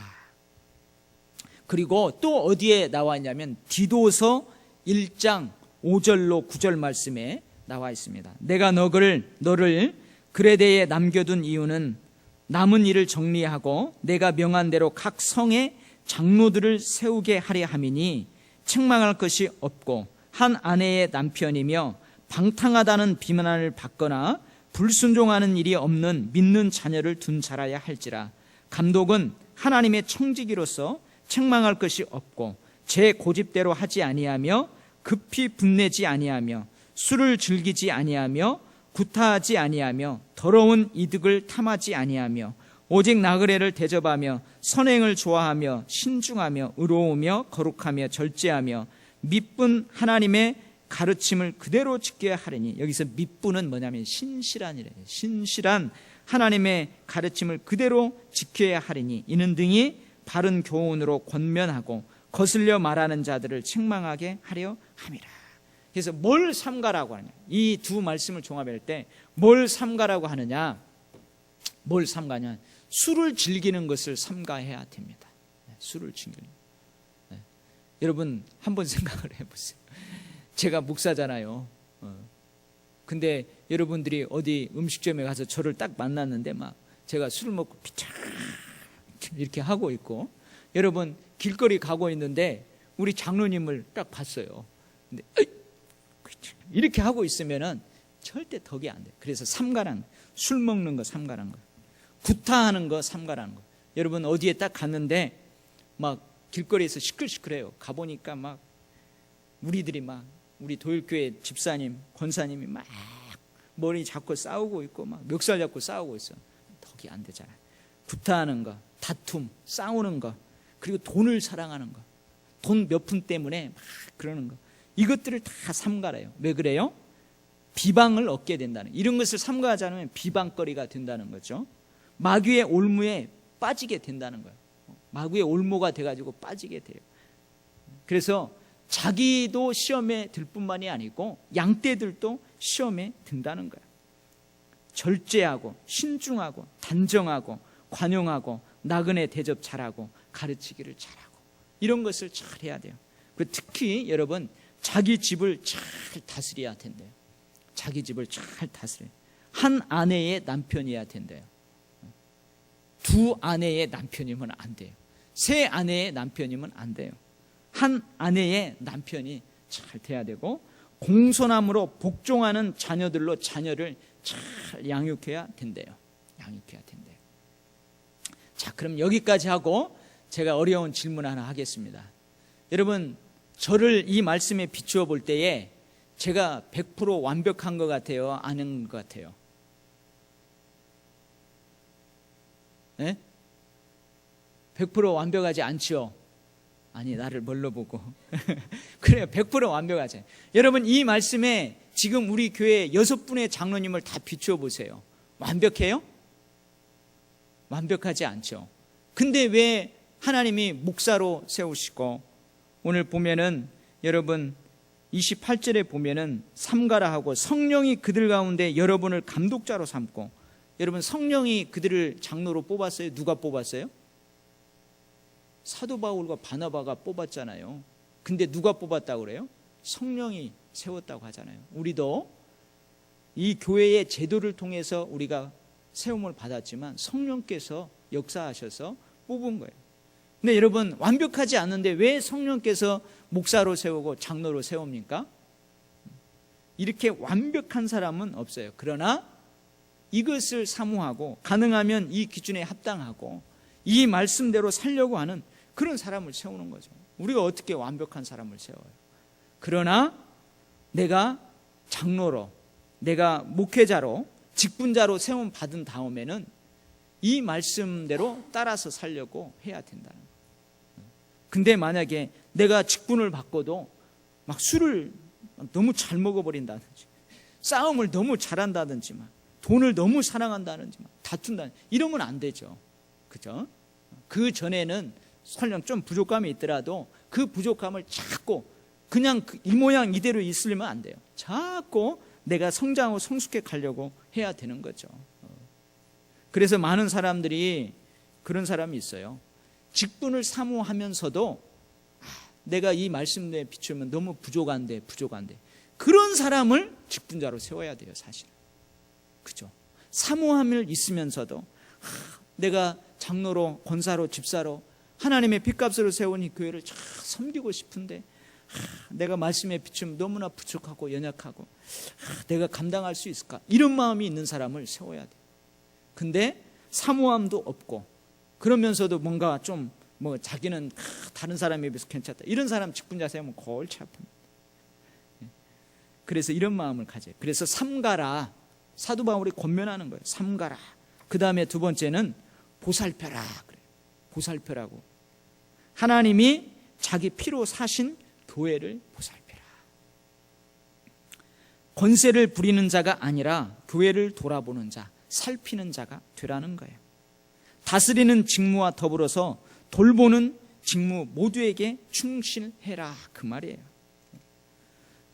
그리고 또 어디에 나와 있냐면 디도서 1장 5절로 9절 말씀에 나와 있습니다. 내가 너를 그레데에 남겨둔 이유는 남은 일을 정리하고 내가 명한 대로 각 성에 장로들을 세우게 하려 함이니 책망할 것이 없고 한 아내의 남편이며 방탕하다는 비난을 받거나 불순종하는 일이 없는 믿는 자녀를 둔 자라야 할지라. 감독은 하나님의 청지기로서 책망할 것이 없고 제 고집대로 하지 아니하며 급히 분내지 아니하며 술을 즐기지 아니하며 구타하지 아니하며 더러운 이득을 탐하지 아니하며 오직 나그네를 대접하며 선행을 좋아하며 신중하며 의로우며 거룩하며 절제하며 미쁜 하나님의 가르침을 그대로 지켜야 하리니. 여기서 미쁘는 뭐냐면 신실한이래요. 신실한 하나님의 가르침을 그대로 지켜야 하리니 이는 등이 바른 교훈으로 권면하고 거슬려 말하는 자들을 책망하게 하려 함이라. 그래서 뭘 삼가라고 하느냐, 이 두 말씀을 종합할 때 뭘 삼가라고 하느냐, 뭘 삼가냐, 술을 즐기는 것을 삼가해야 됩니다. 술을 즐기는. 여러분 한번 생각을 해보세요. 제가 목사잖아요. 근데 여러분들이 어디 음식점에 가서 저를 딱 만났는데 막 제가 술을 먹고 비창 이렇게 하고 있고, 여러분 길거리 가고 있는데 우리 장로님을 딱 봤어요. 근데 이렇게 하고 있으면은 절대 덕이 안 돼. 그래서 삼가란, 술 먹는 거 삼가란 거, 구타하는 거 삼가라는 거. 여러분 어디에 딱 갔는데 막 길거리에서 시끌시끌해요. 가보니까 막 우리들이 막 우리 도일교회 집사님, 권사님이 막 머리 잡고 싸우고 있고 막 멱살 잡고 싸우고 있어. 덕이 안 되잖아요. 구타하는 거, 다툼, 싸우는 거, 그리고 돈을 사랑하는 거, 돈 몇 푼 때문에 막 그러는 거, 이것들을 다 삼가래요. 왜 그래요? 비방을 얻게 된다는, 이런 것을 삼가하지 않으면 비방거리가 된다는 거죠. 마귀의 올무에 빠지게 된다는 거예요. 마귀의 올무가 돼가지고 빠지게 돼요. 그래서 자기도 시험에 들 뿐만이 아니고 양떼들도 시험에 든다는 거예요. 절제하고 신중하고 단정하고 관용하고 나그네 대접 잘하고 가르치기를 잘하고 이런 것을 잘 해야 돼요. 특히 여러분 자기 집을 잘 다스려야 된대요. 자기 집을 잘 다스려요. 한 아내의 남편이어야 된대요. 두 아내의 남편이면 안 돼요. 세 아내의 남편이면 안 돼요. 한 아내의 남편이 잘 돼야 되고, 공손함으로 복종하는 자녀들로 자녀를 잘 양육해야 된대요. 양육해야 된대요. 자, 그럼 여기까지 하고 제가 어려운 질문 하나 하겠습니다. 여러분, 저를 이 말씀에 비추어 볼 때에 제가 100% 완벽한 것 같아요? 아닌 것 같아요? 네? 100% 완벽하지 않지요? 아니, 나를 뭘로 보고. 그래요, 100% 완벽하지. 여러분, 이 말씀에 지금 우리 교회 6분의 장로님을 다 비추어 보세요. 완벽해요? 완벽하지 않죠. 근데 왜 하나님이 목사로 세우시고, 오늘 보면은 여러분 28절에 보면은 삼가라 하고 성령이 그들 가운데 여러분을 감독자로 삼고, 여러분 성령이 그들을 장로로 뽑았어요? 누가 뽑았어요? 사도 바울과 바나바가 뽑았잖아요. 근데 누가 뽑았다고 그래요? 성령이 세웠다고 하잖아요. 우리도 이 교회의 제도를 통해서 우리가 세움을 받았지만 성령께서 역사하셔서 뽑은 거예요. 근데 여러분, 완벽하지 않은데 왜 성령께서 목사로 세우고 장로로 세웁니까? 이렇게 완벽한 사람은 없어요. 그러나 이것을 사모하고 가능하면 이 기준에 합당하고 이 말씀대로 살려고 하는 그런 사람을 세우는 거죠. 우리가 어떻게 완벽한 사람을 세워요? 그러나 내가 장로로, 내가 목회자로, 직분자로 세움 받은 다음에는 이 말씀대로 따라서 살려고 해야 된다는 거예요. 근데 만약에 내가 직분을 받고도 막 술을 너무 잘 먹어버린다든지, 싸움을 너무 잘한다든지, 돈을 너무 사랑한다든지, 다툰다든지, 이러면 안 되죠. 그죠? 그 전에는 설령 좀 부족감이 있더라도 그 부족감을 자꾸 그냥 이 모양 이대로 있으려면 안 돼요. 자꾸 내가 성장하고 성숙해 가려고 해야 되는 거죠. 그래서 많은 사람들이 그런 사람이 있어요. 직분을 사모하면서도 내가 이 말씀에 비추면 너무 부족한데 그런 사람을 직분자로 세워야 돼요, 사실. 그죠? 사모함을 있으면서도 내가 장로로, 권사로, 집사로 하나님의 핏값으로 세운 이 교회를 잘 섬기고 싶은데 내가 말씀에 비추면 너무나 부족하고 연약하고 내가 감당할 수 있을까? 이런 마음이 있는 사람을 세워야 돼. 근데 사모함도 없고 그러면서도 뭔가 좀 자기는 다른 사람에 비해서 괜찮다, 이런 사람 직분자 세우면 골치 아픕니다. 그래서 이런 마음을 가져요. 그래서 삼가라, 사도 바울이 권면하는 거예요. 삼가라. 그 다음에 두 번째는 보살펴라 그래요. 보살펴라고. 하나님이 자기 피로 사신 교회를 보살펴라. 권세를 부리는 자가 아니라 교회를 돌아보는 자, 살피는 자가 되라는 거예요. 다스리는 직무와 더불어서 돌보는 직무 모두에게 충실해라, 그 말이에요.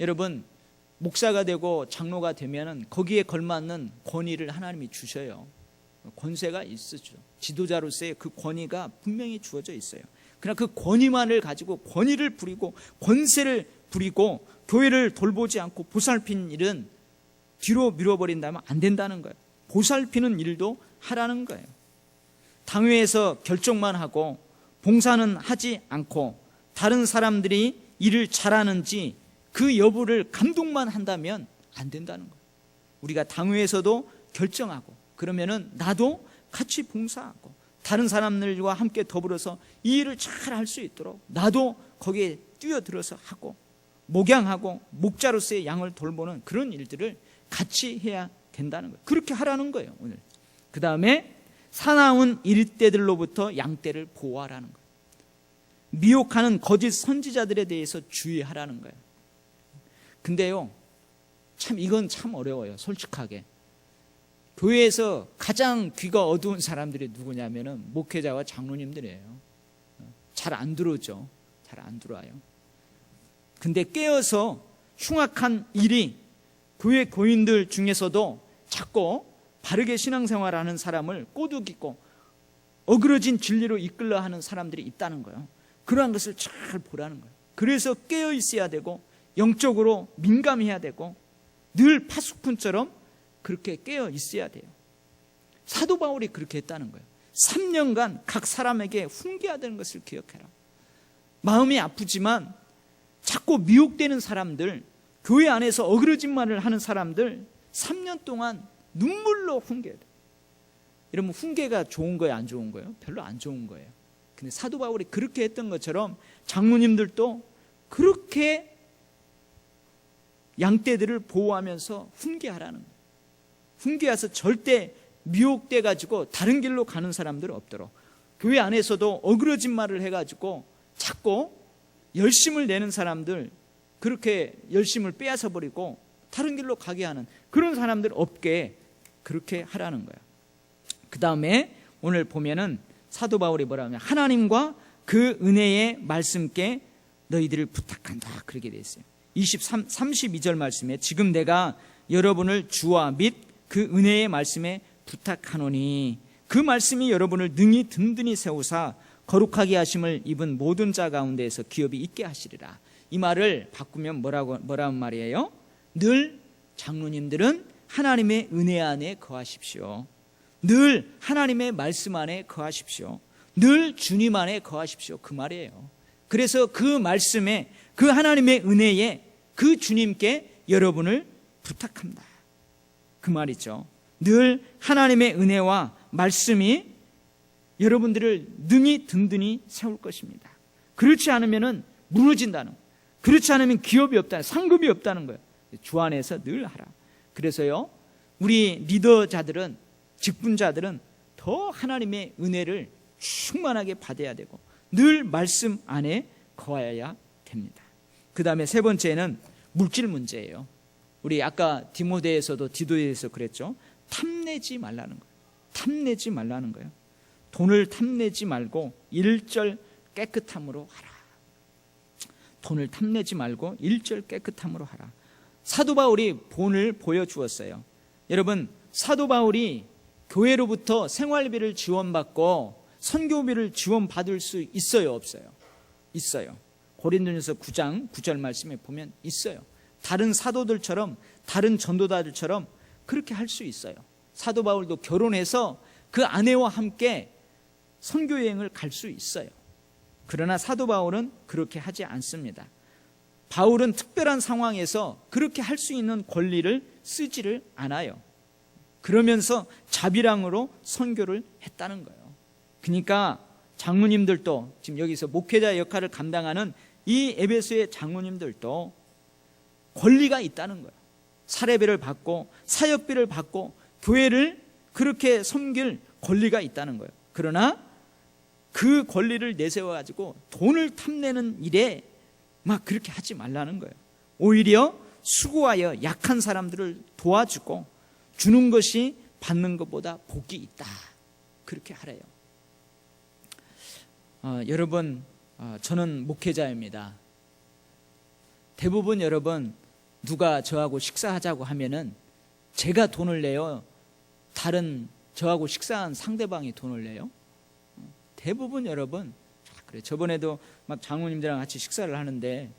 여러분, 목사가 되고 장로가 되면 거기에 걸맞는 권위를 하나님이 주셔요. 권세가 있으죠. 지도자로서의 그 권위가 분명히 주어져 있어요. 그러나 그 권위만을 가지고 권위를 부리고 권세를 부리고 교회를 돌보지 않고 보살핀 일은 뒤로 밀어버린다면 안 된다는 거예요. 보살피는 일도 하라는 거예요. 당회에서 결정만 하고 봉사는 하지 않고 다른 사람들이 일을 잘하는지 그 여부를 감독만 한다면 안 된다는 거예요. 우리가 당회에서도 결정하고 그러면은 나도 같이 봉사하고 다른 사람들과 함께 더불어서 이 일을 잘 할 수 있도록 나도 거기에 뛰어들어서 하고 목양하고 목자로서의 양을 돌보는 그런 일들을 같이 해야 된다는 거예요. 그렇게 하라는 거예요, 오늘. 그 다음에 사나운 일대들로부터 양떼를 보호하라는 거예요. 미혹하는 거짓 선지자들에 대해서 주의하라는 거예요. 근데요, 참 이건 참 어려워요, 솔직하게. 교회에서 가장 귀가 어두운 사람들이 누구냐면은 목회자와 장로님들이에요. 잘 안 들어오죠. 잘 안 들어와요. 근데 깨어서 흉악한 일이 교회 교인들 중에서도 자꾸 바르게 신앙생활하는 사람을 꼬드기고 어그러진 진리로 이끌려 하는 사람들이 있다는 거예요. 그러한 것을 잘 보라는 거예요. 그래서 깨어 있어야 되고 영적으로 민감해야 되고 늘 파수꾼처럼 그렇게 깨어 있어야 돼요. 사도 바울이 그렇게 했다는 거예요. 3년간 각 사람에게 훈계하다는 것을 기억해라. 마음이 아프지만 자꾸 미혹되는 사람들, 교회 안에서 어그러진 말을 하는 사람들 3년 동안 눈물로 훈계해야 돼요. 이러면 훈계가 좋은 거예요, 안 좋은 거예요? 별로 안 좋은 거예요. 근데 사도 바울이 그렇게 했던 것처럼 장로님들도 그렇게 양떼들을 보호하면서 훈계하라는 거예요. 훈계해서 절대 미혹돼 가지고 다른 길로 가는 사람들 없도록, 교회 안에서도 어그러진 말을 해가지고 자꾸 열심을 내는 사람들, 그렇게 열심을 빼앗아 버리고 다른 길로 가게 하는 그런 사람들 없게 그렇게 하라는 거예요. 그 다음에 오늘 보면은 사도 바울이 뭐라 하면 하나님과 그 은혜의 말씀께 너희들을 부탁한다, 그렇게 되어 있어요. 32절 말씀에 지금 내가 여러분을 주와 및 그 은혜의 말씀에 부탁하노니 그 말씀이 여러분을 능히 든든히 세우사 거룩하게 하심을 입은 모든 자 가운데에서 기업이 있게 하시리라. 이 말을 바꾸면 뭐라는 말이에요? 늘 장로님들은 하나님의 은혜 안에 거하십시오. 늘 하나님의 말씀 안에 거하십시오. 늘 주님 안에 거하십시오. 그 말이에요. 그래서 그 말씀에, 그 하나님의 은혜에, 그 주님께 여러분을 부탁합니다. 그 말이죠. 늘 하나님의 은혜와 말씀이 여러분들을 능히 든든히 세울 것입니다. 그렇지 않으면 무너진다는 거예요. 그렇지 않으면 기업이 없다는, 상급이 없다는 거예요. 주 안에서 늘 하라. 그래서요, 우리 리더자들은, 직분자들은 더 하나님의 은혜를 충만하게 받아야 되고 늘 말씀 안에 거해야 됩니다. 그 다음에 세 번째는 물질 문제예요. 우리 아까 디도에서 그랬죠. 탐내지 말라는 거예요. 탐내지 말라는 거예요. 돈을 탐내지 말고 일절 깨끗함으로 하라. 돈을 탐내지 말고 일절 깨끗함으로 하라. 사도 바울이 본을 보여주었어요. 여러분, 사도 바울이 교회로부터 생활비를 지원받고 선교비를 지원받을 수 있어요, 없어요? 있어요. 고린도전서 9장 9절 말씀에 보면 있어요. 다른 사도들처럼, 다른 전도자들처럼 그렇게 할 수 있어요. 사도 바울도 결혼해서 그 아내와 함께 선교여행을 갈 수 있어요. 그러나 사도 바울은 그렇게 하지 않습니다. 바울은 특별한 상황에서 그렇게 할 수 있는 권리를 쓰지를 않아요. 그러면서 자비랑으로 선교를 했다는 거예요. 그러니까 장로님들도, 지금 여기서 목회자 역할을 감당하는 이 에베소의 장로님들도 권리가 있다는 거예요. 사례비를 받고 사역비를 받고 교회를 그렇게 섬길 권리가 있다는 거예요. 그러나 그 권리를 내세워가지고 돈을 탐내는 일에 막 그렇게 하지 말라는 거예요. 오히려 수고하여 약한 사람들을 도와주고 주는 것이 받는 것보다 복이 있다. 그렇게 하래요. 여러분, 저는 목회자입니다. 대부분 여러분, 누가 저하고 식사하자고 하면은 제가 돈을 내요? 다른 저하고 식사한 상대방이 돈을 내요? 대부분 여러분, 그래. 저번에도 막 장로님들이랑 같이 식사를 하는데,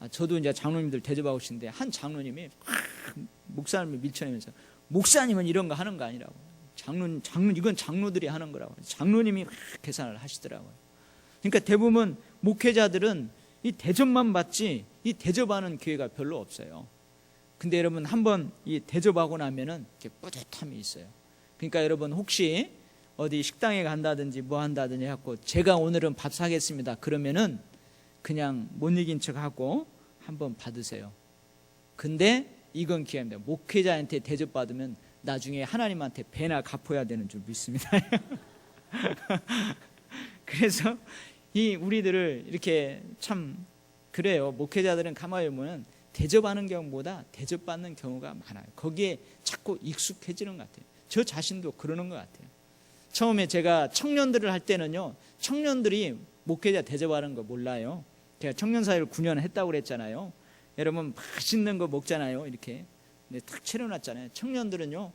저도 이제 장로님들 대접하고 있는데, 한 장로님이 목사님을 밀쳐내면서, 목사님은 이런 거 하는 거 아니라고. 이건 장로들이 하는 거라고. 장로님이 계산을 하시더라고요. 그러니까 대부분 목회자들은 이 대접만 받지, 이 대접하는 기회가 별로 없어요. 근데 여러분, 한번 이 대접하고 나면은 이렇게 뿌듯함이 있어요. 그러니까 여러분, 혹시 어디 식당에 간다든지 뭐 한다든지 해갖고 제가 오늘은 밥 사겠습니다 그러면은 그냥 못 이긴 척하고 한번 받으세요. 근데 이건 기회입니다. 목회자한테 대접받으면 나중에 하나님한테 배나 갚아야 되는 줄 믿습니다. 그래서 이 우리들을 이렇게 참 그래요. 목회자들은 가만히 보면 대접하는 경우보다 대접받는 경우가 많아요. 거기에 자꾸 익숙해지는 것 같아요. 저 자신도 그러는 것 같아요. 처음에 제가 청년들을 할 때는요, 청년들이 목회자 대접하는 거 몰라요. 제가 청년사회를 9년 했다고 그랬잖아요. 여러분, 맛있는 거 먹잖아요. 이렇게. 근데 탁 차려놨잖아요. 청년들은요,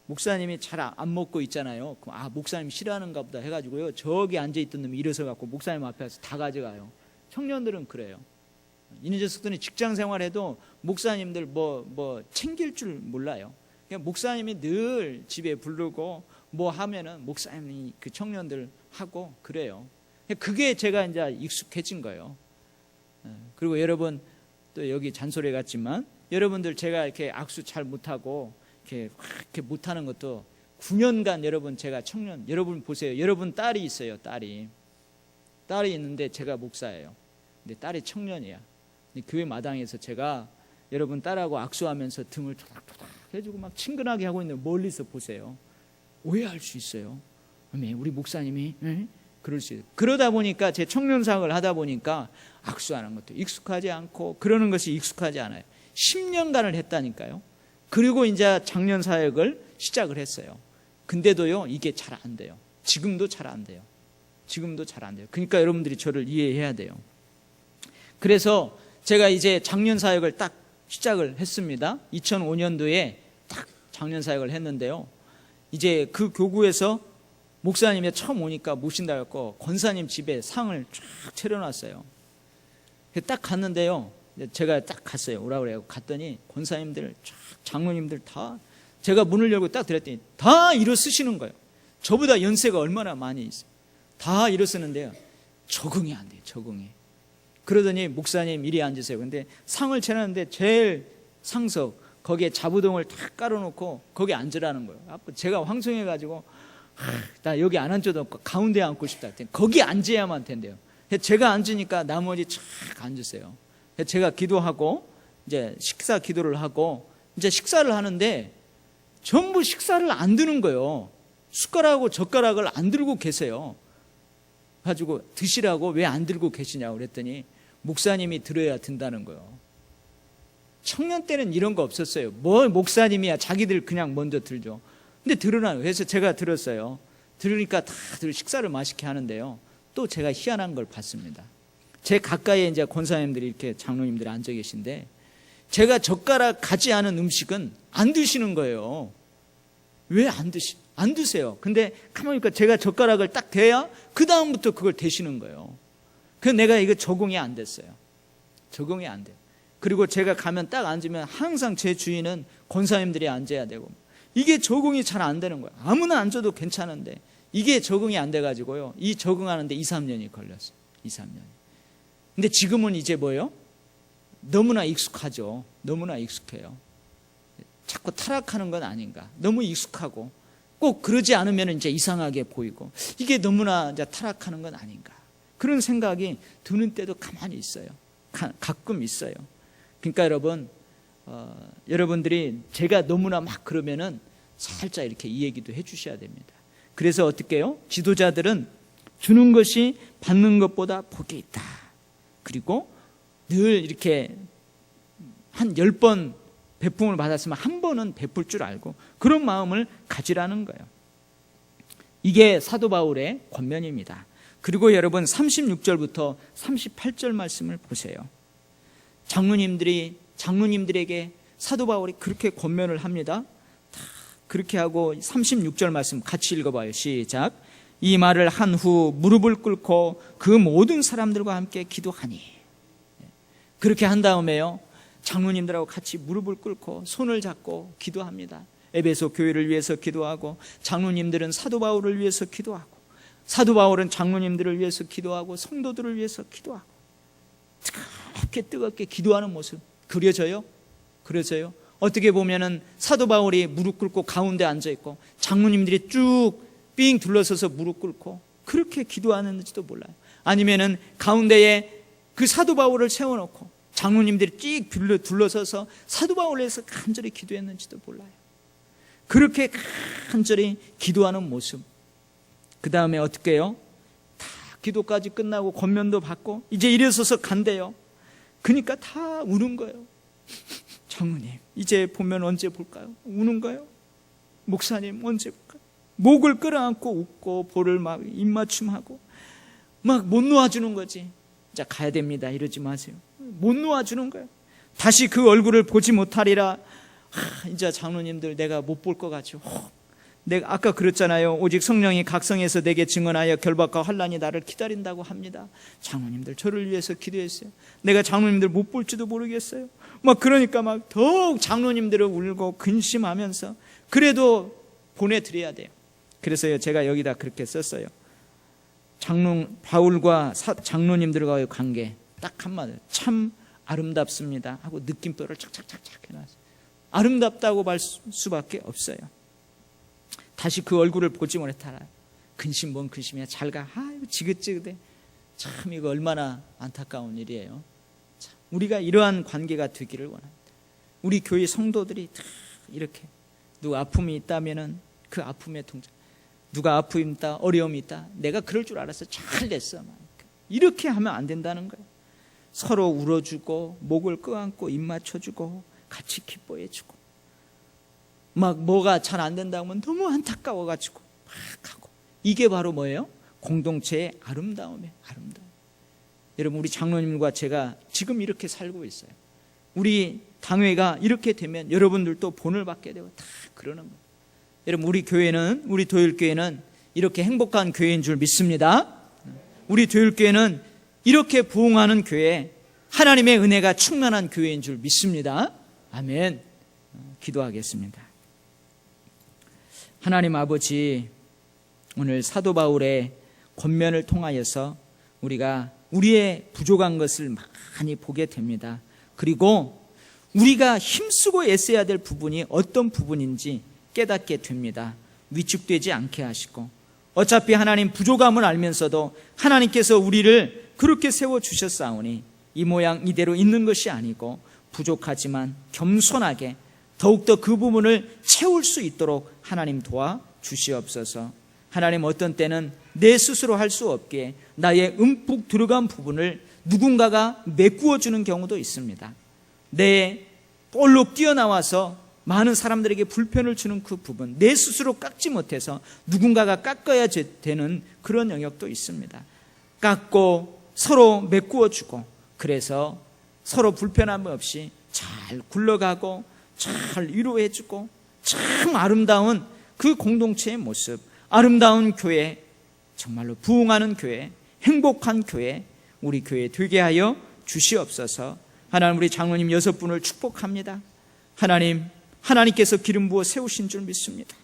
목사님이 잘 안 먹고 있잖아요. 그럼 목사님 싫어하는가 보다 해가지고요, 저기 앉아있던 놈이 일어서 갖고 목사님 앞에 와서 다 가져가요. 청년들은 그래요. 이 녀석들은 직장 생활해도 목사님들 뭐 챙길 줄 몰라요. 그냥 목사님이 늘 집에 부르고 뭐 하면은 목사님이 그 청년들 하고 그래요. 그게 제가 이제 익숙해진 거예요. 그리고 여러분, 또 여기 잔소리 같지만 여러분들 제가 이렇게 악수 잘 못하고 이렇게 못하는 것도 9년간 여러분, 제가 청년, 여러분 보세요. 여러분 딸이 있어요. 딸이 있는데 제가 목사예요. 근데 딸이 청년이야. 근데 교회 마당에서 제가 여러분 딸하고 악수하면서 등을 토닥토닥 해주고 막 친근하게 하고 있는데 멀리서 보세요. 오해할 수 있어요. 우리 목사님이 그럴 수 있어요. 그러다 보니까 제 청년 사역을 하다 보니까 악수하는 것도 익숙하지 않고 그러는 것이 익숙하지 않아요. 10년간을 했다니까요. 그리고 이제 작년 사역을 시작을 했어요. 근데도요, 이게 잘 안 돼요. 지금도 잘 안 돼요. 그러니까 여러분들이 저를 이해해야 돼요. 그래서 제가 이제 작년 사역을 딱 시작을 했습니다. 2005년도에 딱 작년 사역을 했는데요. 이제 그 교구에서 목사님이 처음 오니까 모신다 해갖고 권사님 집에 상을 쫙 차려놨어요. 딱 갔는데요, 제가 딱 갔어요. 오라고 그래요. 갔더니 권사님들 쫙, 장로님들 다, 제가 문을 열고 딱 들었더니 다 일어서시는 거예요. 저보다 연세가 얼마나 많이 있어요. 다 일어서는데요, 적응이 안 돼요. 적응이. 그러더니 목사님 이리 앉으세요. 근데 상을 차렸는데 제일 상석 거기에 자부동을 탁 깔아놓고 거기 앉으라는 거예요. 제가 황송해가지고 나 여기 안 앉아도 없고 가운데 앉고 싶다 했더니 거기 앉아야만 된대요. 제가 앉으니까 나머지 쫙 앉으세요. 제가 기도하고 이제 식사 기도를 하고 이제 식사를 하는데 전부 식사를 안 드는 거예요. 숟가락하고 젓가락을 안 들고 계세요. 가지고 드시라고 왜 안 들고 계시냐고 그랬더니 목사님이 들어야 든다는 거예요. 청년 때는 이런 거 없었어요. 뭐 목사님이야, 자기들 그냥 먼저 들죠. 근데 들으라는 거예요. 그래서 제가 들었어요. 들으니까 다들 식사를 맛있게 하는데요, 또 제가 희한한 걸 봤습니다. 제 가까이에 이제 권사님들이 이렇게 장로님들이 앉아 계신데 제가 젓가락 가지 않은 음식은 안 드시는 거예요. 왜 안 드세요? 근데 가만히 보니까 제가 젓가락을 딱 대야 그 다음부터 그걸 대시는 거예요. 그래서 내가 이거 적응이 안 됐어요. 적응이 안 돼요. 그리고 제가 가면 딱 앉으면 항상 제 주위는 권사님들이 앉아야 되고, 이게 적응이 잘 안 되는 거예요. 아무나 앉아도 괜찮은데 이게 적응이 안 돼가지고요, 이 적응하는데 2-3년이 걸렸어요. 2-3년. 근데 지금은 이제 뭐예요? 너무나 익숙하죠. 너무나 익숙해요. 자꾸 타락하는 건 아닌가. 너무 익숙하고 꼭 그러지 않으면 이제 이상하게 보이고, 이게 너무나 이제 타락하는 건 아닌가. 그런 생각이 드는 때도 가만히 있어요. 가끔 있어요. 그러니까 여러분, 여러분들이 제가 너무나 막 그러면은 살짝 이렇게 이 얘기도 해 주셔야 됩니다. 그래서 어떻게 해요? 지도자들은 주는 것이 받는 것보다 복이 있다. 그리고 늘 이렇게 한 10번 베품을 받았으면 한 번은 베풀 줄 알고 그런 마음을 가지라는 거예요. 이게 사도 바울의 권면입니다. 그리고 여러분 36절부터 38절 말씀을 보세요. 장로님들에게 사도 바울이 그렇게 권면을 합니다. 다 그렇게 하고 36절 말씀 같이 읽어봐요. 시작. 이 말을 한 후 무릎을 꿇고 그 모든 사람들과 함께 기도하니. 그렇게 한 다음에요, 장로님들하고 같이 무릎을 꿇고 손을 잡고 기도합니다. 에베소 교회를 위해서 기도하고, 장로님들은 사도 바울을 위해서 기도하고, 사도 바울은 장로님들을 위해서 기도하고, 성도들을 위해서 기도하고, 뜨겁게 기도하는 모습 그려져요? 그려져요? 어떻게 보면은 사도 바울이 무릎 꿇고 가운데 앉아 있고 장로님들이 쭉 삥 둘러서서 무릎 꿇고 그렇게 기도하는지도 몰라요. 아니면은 가운데에 그 사도 바울을 세워놓고 장로님들이 쭉 둘러서서 사도 바울을 위해서 간절히 기도했는지도 몰라요. 그렇게 간절히 기도하는 모습. 그 다음에 어떻게 해요? 다 기도까지 끝나고 권면도 받고 이제 일어서서 간대요. 그러니까 다 우는 거예요. 장로님, 이제 보면 언제 볼까요? 우는 거예요. 목사님, 언제 볼까요? 목을 끌어안고 웃고 볼을 막 입맞춤하고 막 못 놓아주는 거지. 자, 가야 됩니다. 이러지 마세요. 못 놓아주는 거예요. 다시 그 얼굴을 보지 못하리라. 이제 장로님들 내가 못 볼 것 같죠. 내가 아까 그랬잖아요. 오직 성령이 각성해서 내게 증언하여 결박과 환난이 나를 기다린다고 합니다. 장로님들 저를 위해서 기도했어요. 내가 장로님들 못 볼지도 모르겠어요. 막 그러니까 막 더욱 장로님들을 울고 근심하면서 그래도 보내드려야 돼요. 그래서요, 제가 여기다 그렇게 썼어요. 바울과 장로님들과의 관계 딱 한마디, 참 아름답습니다 하고 느낌표를 착착착착 해놨어요. 아름답다고 말 수밖에 없어요. 다시 그 얼굴을 보지 못하라. 근심 뭔 근심이야. 잘 가. 아이고 지긋지긋해. 참 이거 얼마나 안타까운 일이에요. 참, 우리가 이러한 관계가 되기를 원합니다. 우리 교회 성도들이 다 이렇게 누가 아픔이 있다면은 그 아픔에 동작. 누가 아픔이 있다, 어려움이 있다. 내가 그럴 줄 알았어. 잘 됐어. 이렇게 하면 안 된다는 거예요. 서로 울어주고 목을 끄안고 입 맞춰주고 같이 기뻐해주고, 막 뭐가 잘 안 된다고 하면 너무 안타까워가지고 막 하고, 이게 바로 뭐예요? 공동체의 아름다움이에요. 아름다움. 여러분, 우리 장로님과 제가 지금 이렇게 살고 있어요. 우리 당회가 이렇게 되면 여러분들도 본을 받게 되고 다 그러는 거예요. 여러분, 우리 교회는, 우리 도일교회는 이렇게 행복한 교회인 줄 믿습니다. 우리 교회는 이렇게 부흥하는 교회, 하나님의 은혜가 충만한 교회인 줄 믿습니다. 아멘. 기도하겠습니다. 하나님 아버지, 오늘 사도 바울의 권면을 통하여서 우리가 우리의 부족한 것을 많이 보게 됩니다. 그리고 우리가 힘쓰고 애써야 될 부분이 어떤 부분인지 깨닫게 됩니다. 위축되지 않게 하시고, 어차피 하나님 부족함을 알면서도 하나님께서 우리를 그렇게 세워주셨사오니 이 모양 이대로 있는 것이 아니고 부족하지만 겸손하게 더욱더 그 부분을 채울 수 있도록 하나님 도와주시옵소서. 하나님, 어떤 때는 내 스스로 할 수 없기에 나의 움푹 들어간 부분을 누군가가 메꾸어 주는 경우도 있습니다. 내 볼록 뛰어나와서 많은 사람들에게 불편을 주는 그 부분, 내 스스로 깎지 못해서 누군가가 깎아야 되는 그런 영역도 있습니다. 깎고 서로 메꾸어 주고, 그래서 서로 불편함 없이 잘 굴러가고 잘 위로해 주고, 참 아름다운 그 공동체의 모습, 아름다운 교회, 정말로 부흥하는 교회, 행복한 교회, 우리 교회 되게 하여 주시옵소서. 하나님, 우리 장로님 6분을 축복합니다. 하나님께서 기름 부어 세우신 줄 믿습니다.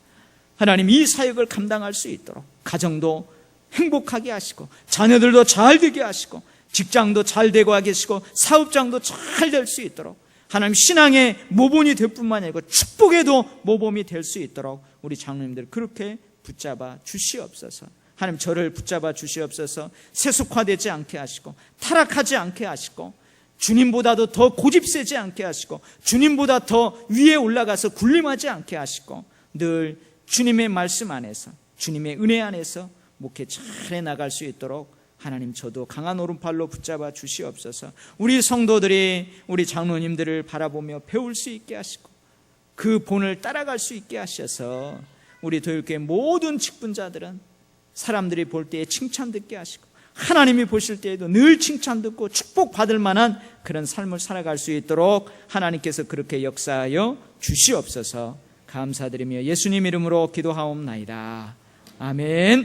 하나님, 이 사역을 감당할 수 있도록 가정도 행복하게 하시고, 자녀들도 잘 되게 하시고, 직장도 잘 되고 하시고, 사업장도 잘 될 수 있도록, 하나님 신앙의 모범이 될 뿐만 아니고 축복에도 모범이 될 수 있도록 우리 장로님들 그렇게 붙잡아 주시옵소서. 하나님, 저를 붙잡아 주시옵소서. 세속화되지 않게 하시고, 타락하지 않게 하시고, 주님보다도 더 고집세지 않게 하시고, 주님보다 더 위에 올라가서 군림하지 않게 하시고, 늘 주님의 말씀 안에서, 주님의 은혜 안에서 목회 잘해 나갈 수 있도록 하나님, 저도 강한 오른팔로 붙잡아 주시옵소서. 우리 성도들이 우리 장로님들을 바라보며 배울 수 있게 하시고, 그 본을 따라갈 수 있게 하셔서 우리 도율교회 모든 직분자들은 사람들이 볼 때에 칭찬 듣게 하시고, 하나님이 보실 때에도 늘 칭찬 듣고 축복받을 만한 그런 삶을 살아갈 수 있도록 하나님께서 그렇게 역사하여 주시옵소서. 감사드리며 예수님 이름으로 기도하옵나이다. 아멘.